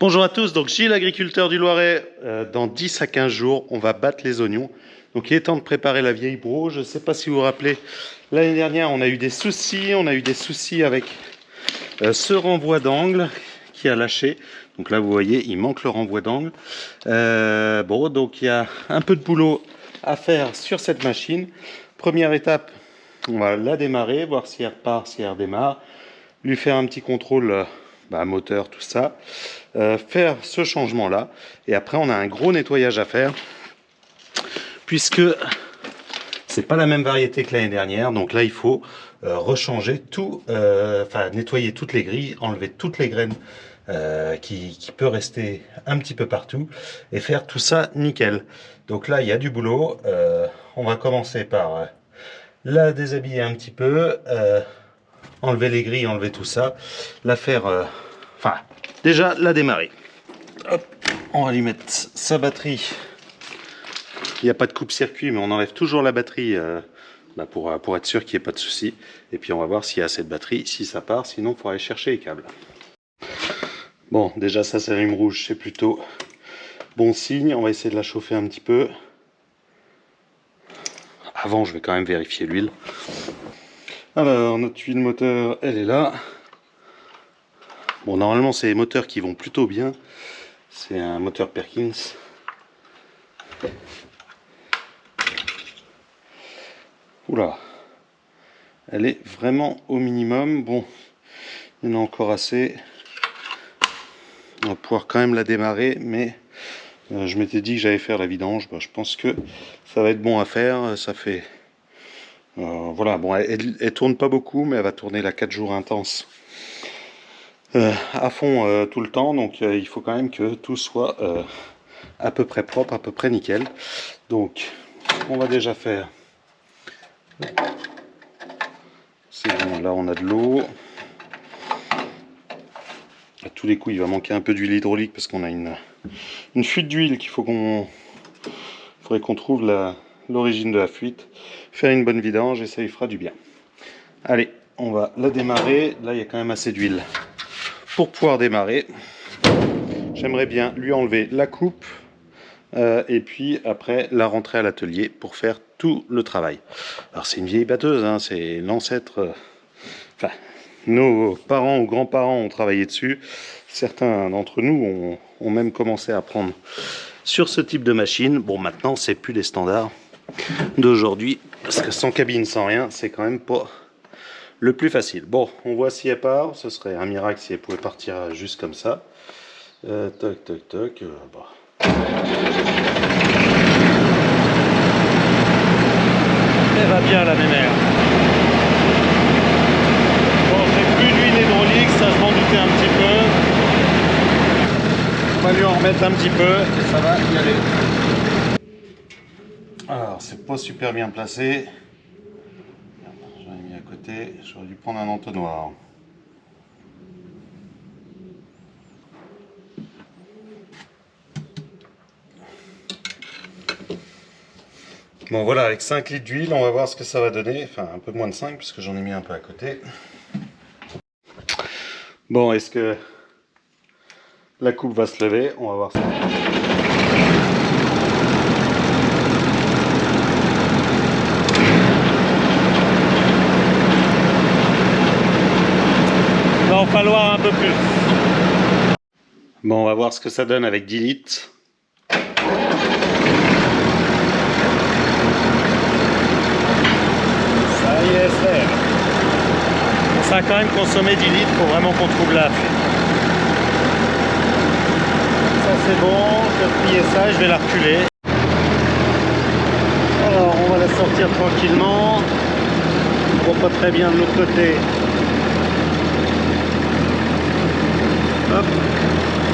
Bonjour à tous, donc Gilles, agriculteur du Loiret. Dans 10 à 15 jours, on va battre les oignons. Donc il est temps de préparer la vieille broue. Je ne sais pas si vous vous rappelez, l'année dernière, on a eu des soucis. On a eu des soucis avec ce renvoi d'angle qui a lâché. Donc là, vous voyez, il manque le renvoi d'angle. Bon, donc il y a un peu de boulot à faire sur cette machine. Première étape, on va la démarrer, voir si elle repart, si elle redémarre. Lui faire un petit contrôle moteur, tout ça. Faire ce changement là et après on a un gros nettoyage à faire puisque c'est pas la même variété que l'année dernière, donc là il faut rechanger tout, nettoyer toutes les grilles, enlever toutes les graines qui peut rester un petit peu partout et faire tout ça nickel. Donc là il y a du boulot. On va commencer par la déshabiller un petit peu, enlever les grilles, enlever tout ça, la faire déjà la démarrer. Hop, on va lui mettre sa batterie. Il n'y a pas de coupe-circuit, mais on enlève toujours la batterie pour être sûr qu'il n'y ait pas de souci. Et puis on va voir s'il y a assez de batterie, si ça part, sinon il faut aller chercher les câbles. Bon, déjà ça s'allume rouge, c'est plutôt bon signe. On va essayer de la chauffer un petit peu. Avant, je vais quand même vérifier l'huile. Alors, notre huile moteur, elle est là. Bon, normalement, c'est les moteurs qui vont plutôt bien. C'est un moteur Perkins. Oula, elle est vraiment au minimum. Bon, il y en a encore assez. On va pouvoir quand même la démarrer, mais je m'étais dit que j'allais faire la vidange. Je pense que ça va être bon à faire. Ça fait... voilà, bon, elle tourne pas beaucoup, mais elle va tourner là 4 jours intenses. À fond tout le temps, donc il faut quand même que tout soit à peu près propre, à peu près nickel. Donc on va déjà faire, c'est bon, là on a de l'eau. À tous les coups il va manquer un peu d'huile hydraulique parce qu'on a une fuite d'huile qu'il faut faudrait qu'on trouve l'origine de la fuite. Faire une bonne vidange et ça lui fera du bien. Allez, on va la démarrer. Là il y a quand même assez d'huile pour pouvoir démarrer. J'aimerais bien lui enlever la coupe et puis après la rentrer à l'atelier pour faire tout le travail. Alors c'est une vieille batteuse, hein, c'est l'ancêtre, nos parents ou grands-parents ont travaillé dessus. Certains d'entre nous ont même commencé à apprendre sur ce type de machine. Bon, maintenant c'est plus les standards d'aujourd'hui parce que sans cabine, sans rien, c'est quand même pas le plus facile. Bon, on voit si elle part. Ce serait un miracle si elle pouvait partir juste comme ça. Toc, toc, toc. Elle va bien, la mémère. Bon, j'ai plus d'huile hydraulique, ça je m'en doutais un petit peu. On va lui en remettre un petit peu et ça va y aller. Alors, c'est pas super bien placé. J'en ai mis à côté, j'aurais dû prendre un entonnoir. Bon voilà, avec 5 litres d'huile, on va voir ce que ça va donner. Enfin, un peu moins de 5 puisque j'en ai mis un peu à côté. Bon, est-ce que la coupe va se lever? On va voir ça. Il va en falloir un peu plus. Bon, on va voir ce que ça donne avec 10 litres. Ça a quand même consommé 10 litres, faut vraiment qu'on trouve la fuite. Ça c'est bon, je vais plier ça, je vais la reculer. Alors on va la sortir tranquillement. On voit pas très bien de l'autre côté. Hop,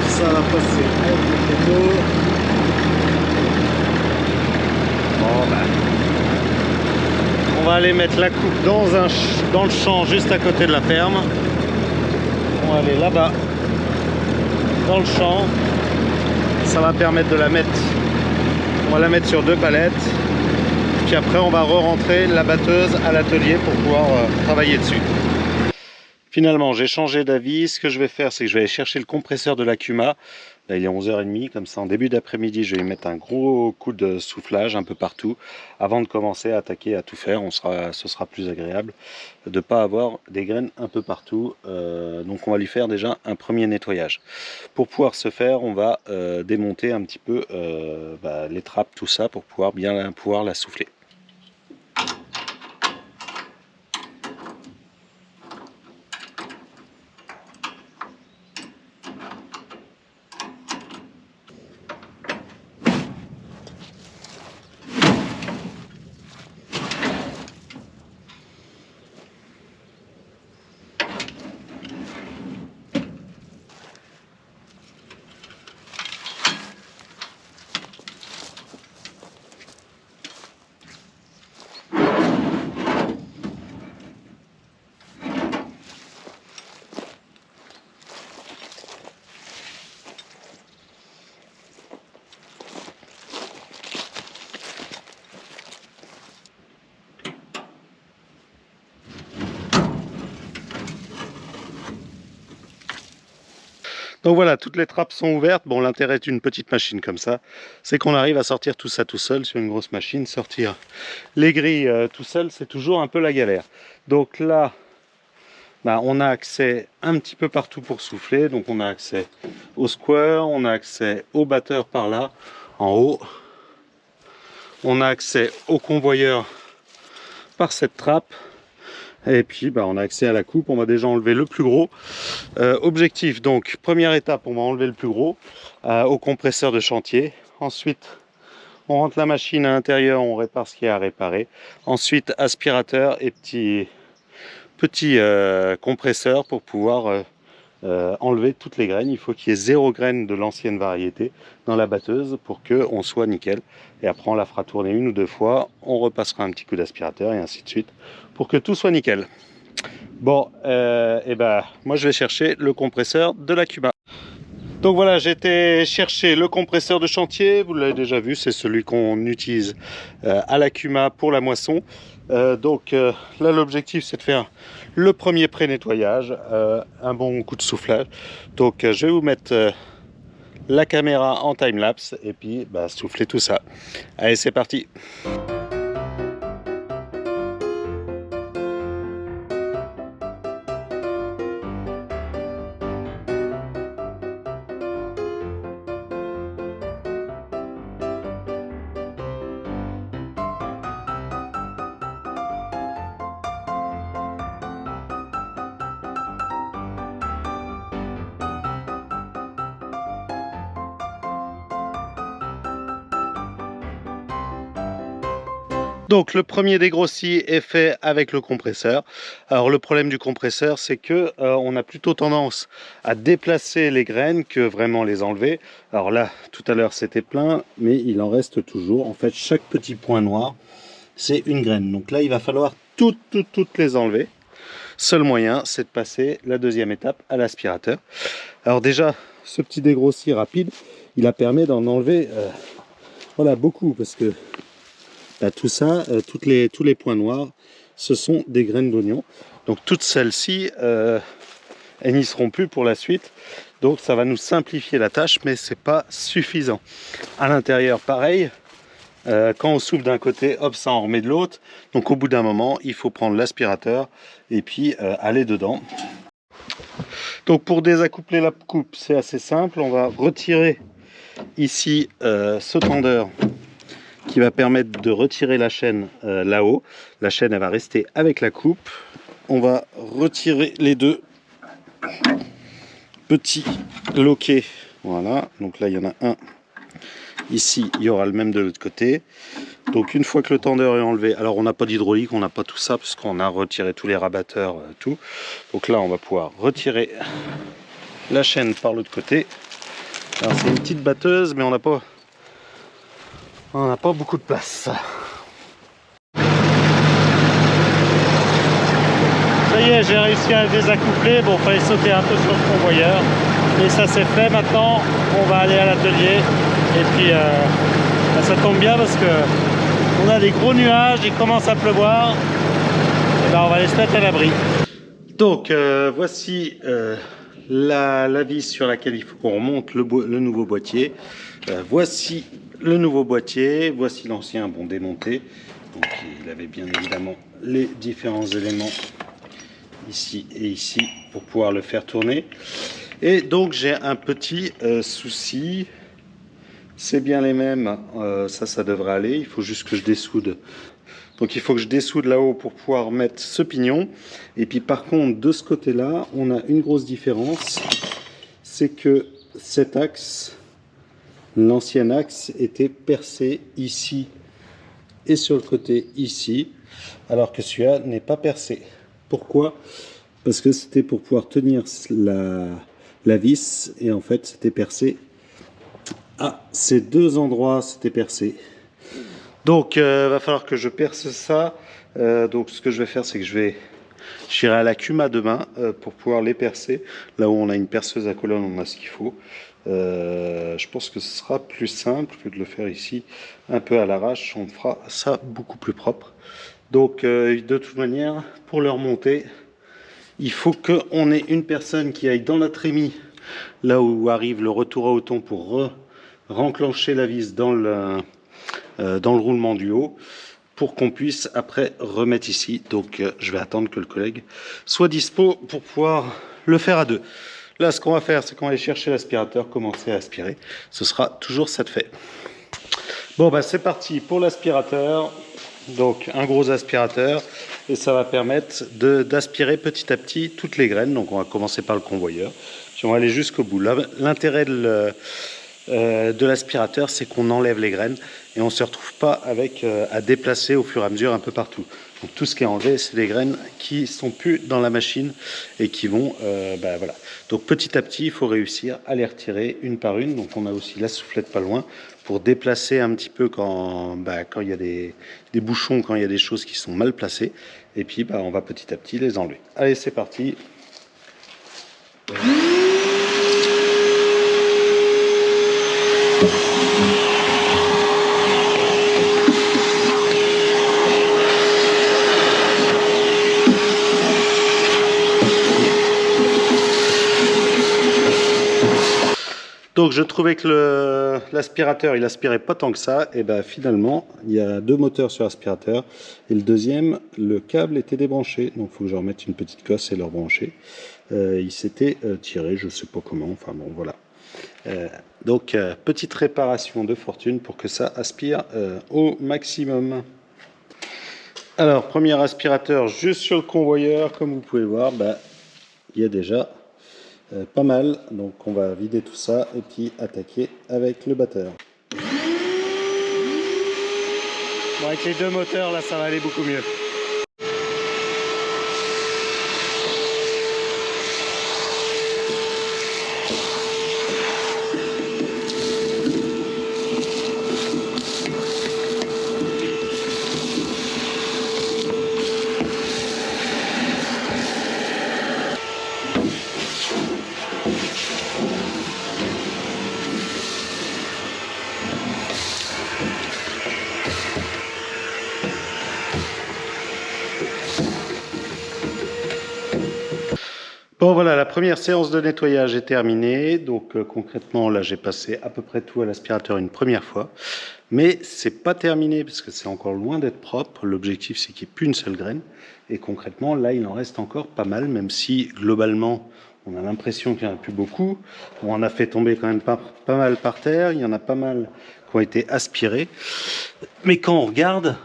ça va passer avec le photo. Bon on va aller mettre la coupe dans le champ juste à côté de la ferme. On va aller là-bas dans le champ. Ça va permettre de la mettre. On va la mettre sur 2 palettes. Puis après on va re-rentrer la batteuse à l'atelier pour pouvoir travailler dessus. Finalement, j'ai changé d'avis. Ce que je vais faire, c'est que je vais aller chercher le compresseur de l'Akuma. Là, il est 11h30, comme ça, en début d'après-midi, je vais lui mettre un gros coup de soufflage un peu partout avant de commencer à attaquer, à tout faire. Ce sera plus agréable de ne pas avoir des graines un peu partout. Donc, on va lui faire déjà un premier nettoyage. Pour pouvoir ce faire, on va démonter un petit peu les trappes, tout ça, pour pouvoir bien pouvoir la souffler. Donc voilà, toutes les trappes sont ouvertes. Bon, l'intérêt d'une petite machine comme ça, c'est qu'on arrive à sortir tout ça tout seul sur une grosse machine. Sortir les grilles tout seul, c'est toujours un peu la galère. Donc là, on a accès un petit peu partout pour souffler. Donc on a accès au square, on a accès au batteur par là, en haut. On a accès au convoyeur par cette trappe. Et puis on a accès à la coupe. On va déjà enlever le plus gros. Objectif, donc première étape, on va enlever le plus gros au compresseur de chantier. Ensuite on rentre la machine à l'intérieur, on répare ce qu'il y a à réparer. Ensuite aspirateur et petit compresseur pour pouvoir enlever toutes les graines. Il faut qu'il y ait 0 graines de l'ancienne variété dans la batteuse pour qu'on soit nickel. Et après on la fera tourner 1 ou 2 fois, on repassera un petit coup d'aspirateur et ainsi de suite pour que tout soit nickel. Bon, moi je vais chercher le compresseur de l'Akuma. Donc voilà, j'ai été chercher le compresseur de chantier, vous l'avez déjà vu, c'est celui qu'on utilise à l'Akuma pour la moisson. Là l'objectif c'est de faire le premier pré-nettoyage, un bon coup de soufflage. Donc je vais vous mettre la caméra en time-lapse et puis souffler tout ça. Allez, c'est parti. Donc le premier dégrossi est fait avec le compresseur. Alors le problème du compresseur, c'est que on a plutôt tendance à déplacer les graines que vraiment les enlever. Alors là, tout à l'heure c'était plein, mais il en reste toujours. En fait, chaque petit point noir, c'est une graine. Donc là, il va falloir toutes les enlever. Seul moyen, c'est de passer la deuxième étape à l'aspirateur. Alors déjà, ce petit dégrossi rapide, il a permis d'en enlever beaucoup, parce que tout ça, tous les points noirs, ce sont des graines d'oignon. Donc toutes celles-ci, elles n'y seront plus pour la suite. Donc ça va nous simplifier la tâche, mais c'est pas suffisant. À l'intérieur, pareil. Quand on souffle d'un côté, hop, ça en remet de l'autre. Donc au bout d'un moment, il faut prendre l'aspirateur et puis aller dedans. Donc pour désaccoupler la coupe, c'est assez simple. On va retirer ici ce tendeur qui va permettre de retirer la chaîne là-haut. La chaîne, elle va rester avec la coupe. On va retirer les deux petits loquets. Voilà, donc là il y en a un. Ici, il y aura le même de l'autre côté. Donc une fois que le tendeur est enlevé, alors on n'a pas d'hydraulique, on n'a pas tout ça, parce qu'on a retiré tous les rabatteurs, tout. Donc là, on va pouvoir retirer la chaîne par l'autre côté. Alors c'est une petite batteuse, mais on n'a pas beaucoup de place. Ça y est, j'ai réussi à le désaccoupler. Bon, il fallait sauter un peu sur le convoyeur. Et ça c'est fait. Maintenant, on va aller à l'atelier. Et puis, ça tombe bien parce que on a des gros nuages, il commence à pleuvoir. Et on va aller se mettre à l'abri. Donc voici la vis sur laquelle il faut qu'on remonte le nouveau boîtier. Voici le nouveau boîtier, voici l'ancien, bon, démonté. Donc il avait bien évidemment les différents éléments ici et ici pour pouvoir le faire tourner. Et donc j'ai un petit souci, c'est bien les mêmes, ça devrait aller, il faut juste que je dessoude. Donc il faut que je dessoude là-haut pour pouvoir mettre ce pignon. Et puis par contre de ce côté-là, on a une grosse différence, c'est que cet axe, l'ancien axe, était percé ici et sur le côté ici, alors que celui-là n'est pas percé. Pourquoi? Parce que c'était pour pouvoir tenir la vis, et en fait c'était percé à ces deux endroits, c'était percé. Donc va falloir que je perce ça. Donc ce que je vais faire, c'est que j'irai à la Cuma demain pour pouvoir les percer. Là où on a une perceuse à colonne, on a ce qu'il faut. Je pense que ce sera plus simple que de le faire ici un peu à l'arrache. On fera ça beaucoup plus propre. Donc de toute manière, pour le remonter, il faut qu'on ait une personne qui aille dans la trémie, là où arrive le retour à auton, pour renclencher la vis dans le roulement du haut, pour qu'on puisse après remettre ici. Donc je vais attendre que le collègue soit dispo pour pouvoir le faire à deux. Là, ce qu'on va faire, c'est qu'on va aller chercher l'aspirateur, commencer à aspirer. Ce sera toujours ça de fait. Bon, bah c'est parti pour l'aspirateur. Donc un gros aspirateur, et ça va permettre d'aspirer petit à petit toutes les graines. Donc on va commencer par le convoyeur, puis on va aller jusqu'au bout. L'intérêt de l'aspirateur, c'est qu'on enlève les graines et on ne se retrouve pas avec à déplacer au fur et à mesure un peu partout. Donc tout ce qui est enlevé, c'est les graines qui sont plus dans la machine et qui vont, voilà. Donc petit à petit, il faut réussir à les retirer une par une. Donc on a aussi la soufflette pas loin pour déplacer un petit peu quand il y a des bouchons, quand il y a des choses qui sont mal placées. Et puis on va petit à petit les enlever. Allez, c'est parti. Donc je trouvais que l'aspirateur il aspirait pas tant que ça, et finalement il y a deux moteurs sur l'aspirateur, et le deuxième, le câble était débranché, donc il faut que je remette une petite cosse et le rebrancher. Il s'était tiré, je sais pas comment, enfin bon voilà. Donc petite réparation de fortune pour que ça aspire au maximum. Alors premier aspirateur juste sur le convoyeur, comme vous pouvez voir, il y a déjà pas mal, donc on va vider tout ça et puis attaquer avec le batteur. Bon, avec les deux moteurs là, ça va aller beaucoup mieux. Bon voilà, la première séance de nettoyage est terminée. Donc concrètement, là j'ai passé à peu près tout à l'aspirateur une première fois. Mais c'est pas terminé parce que c'est encore loin d'être propre. L'objectif c'est qu'il n'y ait plus une seule graine. Et concrètement, là il en reste encore pas mal, même si globalement on a l'impression qu'il n'y en a plus beaucoup. On en a fait tomber quand même pas mal par terre. Il y en a pas mal qui ont été aspirés. Mais quand on regarde,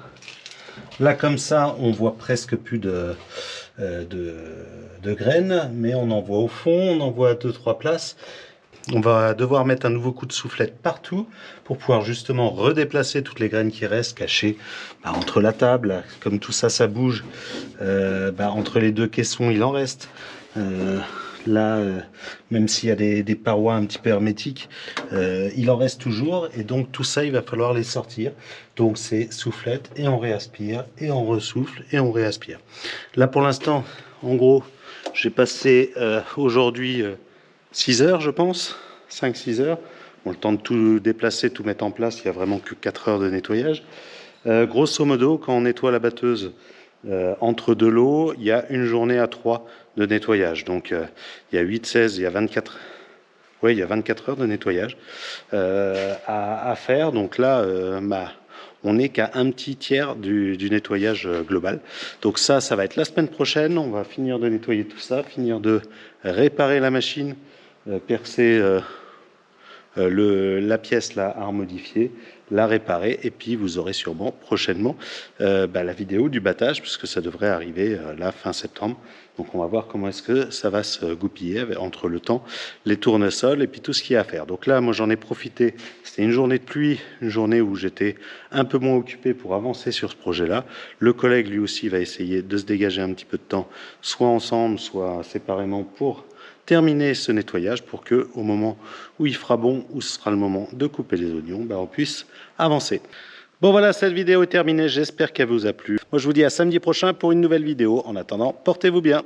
là comme ça, on voit presque plus de graines, mais on en voit au fond, on en voit à 2-3 places. On va devoir mettre un nouveau coup de soufflette partout pour pouvoir justement redéplacer toutes les graines qui restent cachées entre la table, comme tout ça, ça bouge, entre les deux caissons, il en reste. Même s'il y a des parois un petit peu hermétiques, il en reste toujours, et donc tout ça il va falloir les sortir. Donc c'est soufflette et on réaspire et on ressouffle et on réaspire. Là pour l'instant, en gros, j'ai passé aujourd'hui 6 heures, je pense, 5-6 heures. Bon, le temps de tout déplacer, tout mettre en place, il n'y a vraiment que 4 heures de nettoyage. Grosso modo, quand on nettoie la batteuse, entre deux lots, il y a une journée à 3 de nettoyage. Donc il y a 8, 16, il y a 24. Oui, il y a 24 heures de nettoyage à faire. Donc là, on n'est qu'à un petit tiers du nettoyage global. Donc ça va être la semaine prochaine. On va finir de nettoyer tout ça, finir de réparer la machine, percer la pièce là à remodifier, la réparer, et puis vous aurez sûrement prochainement la vidéo du battage, puisque ça devrait arriver là fin septembre. Donc on va voir comment est-ce que ça va se goupiller entre le temps, les tournesols et puis tout ce qu'il y a à faire. Donc là, moi j'en ai profité, c'était une journée de pluie, une journée où j'étais un peu moins occupé pour avancer sur ce projet-là. Le collègue lui aussi va essayer de se dégager un petit peu de temps, soit ensemble, soit séparément, pour terminer ce nettoyage, pour que au moment où il fera bon, où ce sera le moment de couper les oignons, on puisse avancer. Bon voilà, cette vidéo est terminée, j'espère qu'elle vous a plu. Moi je vous dis à samedi prochain pour une nouvelle vidéo. En attendant, portez-vous bien.